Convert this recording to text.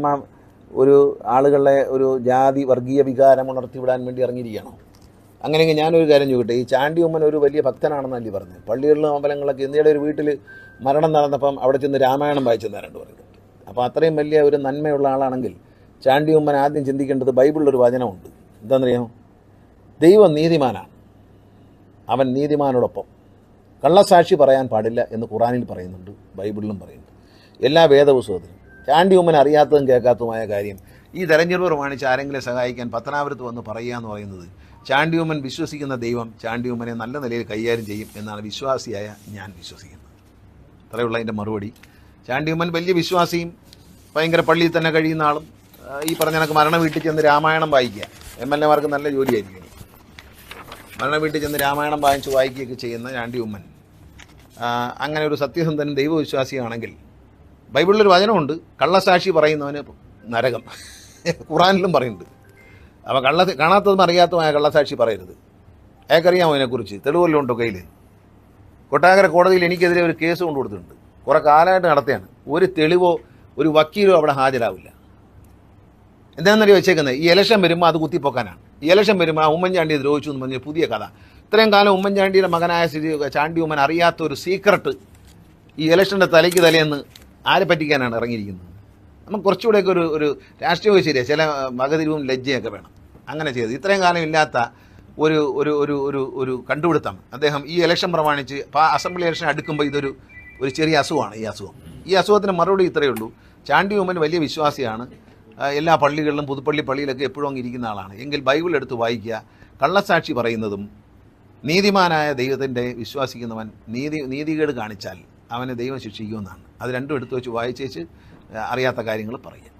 പരിശുദ്ധാത്മാ ഒരു ആളുകളെ ഒരു ജാതി വർഗീയ വികാരം ഉണർത്തിവിടാൻ വേണ്ടി ഇറങ്ങിയിരിക്കുകയാണോ? അങ്ങനെയെങ്കിൽ ഞാനൊരു കാര്യം ചോദിക്കട്ടെ, ഈ ചാണ്ടി ഉമ്മൻ ഒരു വലിയ ഭക്തനാണെന്നല്ലേ പറഞ്ഞു? പള്ളികളിലും അമ്പലങ്ങളിലൊക്കെ ഇന്ത്യയുടെ ഒരു വീട്ടിൽ മരണം നടന്നപ്പം അവിടെ ചെന്ന് രാമായണം വായിച്ചെന്നാരണ്ട് പറയുന്നുണ്ട്. അപ്പോൾ അത്രയും വലിയ ഒരു നന്മയുള്ള ആളാണെങ്കിൽ ചാണ്ടി ഉമ്മൻ ആദ്യം ചിന്തിക്കേണ്ടത് ബൈബിളിലൊരു വചനമുണ്ട്. എന്താണെന്നറിയാമോ? ദൈവം നീതിമാനാണ്, അവൻ നീതിമാനോടൊപ്പം. കള്ളസാക്ഷി പറയാൻ പാടില്ല എന്ന് ഖുറാനിൽ പറയുന്നുണ്ട്, ബൈബിളിലും പറയുന്നുണ്ട്, എല്ലാ വേദപുസ്തകത്തിലും. ചാണ്ടി ഉമ്മൻ അറിയാത്തതും കേൾക്കാത്തതുമായ കാര്യം ഈ തെരഞ്ഞെടുപ്പ് പ്രമാണിച്ച് ആരെങ്കിലും സഹായിക്കാൻ പത്തനാപുരത്ത് വന്ന് പറയുക എന്ന് പറയുന്നത്, ചാണ്ടി ഉമ്മൻ വിശ്വസിക്കുന്ന ദൈവം ചാണ്ടി ഉമ്മനെ നല്ല നിലയിൽ കൈകാര്യം ചെയ്യും എന്നാണ് വിശ്വാസിയായ ഞാൻ വിശ്വസിക്കുന്നത്. അത്രയുള്ള അതിൻ്റെ മറുപടി. ചാണ്ടി ഉമ്മൻ വലിയ വിശ്വാസിയും ഭയങ്കര പള്ളിയിൽ തന്നെ കഴിയുന്ന ആളും ഈ പറഞ്ഞ കണക്ക് മരണ വീട്ടിൽ ചെന്ന് രാമായണം വായിക്കുക, MLA മാർക്ക് നല്ല ജോലിയായിരിക്കും. മരണ വീട്ടിൽ ചെന്ന് രാമായണം വായിക്കുകയൊക്കെ ചെയ്യുന്ന ചാണ്ടി ഉമ്മൻ അങ്ങനെ ഒരു സത്യസന്ധനും ദൈവവിശ്വാസിയാണെങ്കിൽ ബൈബിളിലൊരു വചനമുണ്ട്, കള്ളസാക്ഷി പറയുന്നവന് നരകം. ഖുറാനിലും പറയുന്നുണ്ട്. അപ്പോൾ കാണാത്തതും അറിയാത്തതുമായ കള്ളസാക്ഷി പറയരുത്. അയാൾക്കറിയാമോ അതിനെക്കുറിച്ച്? തെളിവെല്ലാം ഉണ്ടോ കയ്യിൽ? കൊട്ടാരക്കര കോടതിയിൽ എനിക്കെതിരെ ഒരു കേസ് കൊണ്ടു കൊടുത്തിട്ടുണ്ട്. കുറേ കാലമായിട്ട് നടത്തിയാണ്. ഒരു തെളിവോ ഒരു വക്കീലോ അവിടെ ഹാജരാവില്ല. എന്താണെന്നറിയോ വെച്ചേക്കുന്നത്? ഈ ഇലക്ഷൻ വരുമ്പോൾ അത് കുത്തിപ്പൊക്കാനാണ്. ഈ ഇലക്ഷൻ വരുമ്പോൾ ഉമ്മൻചാണ്ടിയെ ദ്രോഹിച്ചു എന്ന് പറഞ്ഞ പുതിയ കഥ. ഇത്രയും കാലം ഉമ്മൻചാണ്ടിയുടെ മകനായ ചാണ്ടി ഉമ്മൻ അറിയാത്ത ഒരു സീക്രട്ട് ഈ ഇലക്ഷൻ്റെ തലയ്ക്ക് തലേന്ന് ആരെ പറ്റിക്കാനാണ് ഇറങ്ങിയിരിക്കുന്നത്? നമുക്ക് കുറച്ചുകൂടെയൊക്കെ ഒരു രാഷ്ട്രീയ ശരിയാണ്, ചില മകതിരിവും ലജ്ജയൊക്കെ വേണം. അങ്ങനെ ചെയ്ത് ഇത്രയും കാലം ഇല്ലാത്ത ഒരു ഒരു ഒരു ഒരു ഒരു കണ്ടുപിടുത്തം അദ്ദേഹം ഈ ഇലക്ഷൻ പ്രമാണിച്ച് അസംബ്ലി ഇലക്ഷൻ അടുക്കുമ്പോൾ ഇതൊരു ചെറിയ അസുഖമാണ്. ഈ അസുഖത്തിന് മറുപടി ഇത്രയേ ഉള്ളൂ. ചാണ്ടി ഉമ്മൻ വലിയ വിശ്വാസിയാണ്, എല്ലാ പള്ളികളിലും പുതുപ്പള്ളി പള്ളിയിലൊക്കെ എപ്പോഴും അങ്ങ് ഇരിക്കുന്ന ആളാണ്. എങ്കിൽ ബൈബിൾ എടുത്ത് വായിക്കുക. കള്ളസാക്ഷി പറയുന്നതും നീതിമാനായ ദൈവത്തിൻ്റെ വിശ്വാസിക്കുന്നവൻ നീതികേട് കാണിച്ചാൽ അവനെ ദൈവം ശിക്ഷിക്കുമെന്നാണ്. അത് രണ്ടും എടുത്തു വെച്ച് വായിച്ചേച്ച് അറിയാത്ത കാര്യങ്ങൾ പറയുക.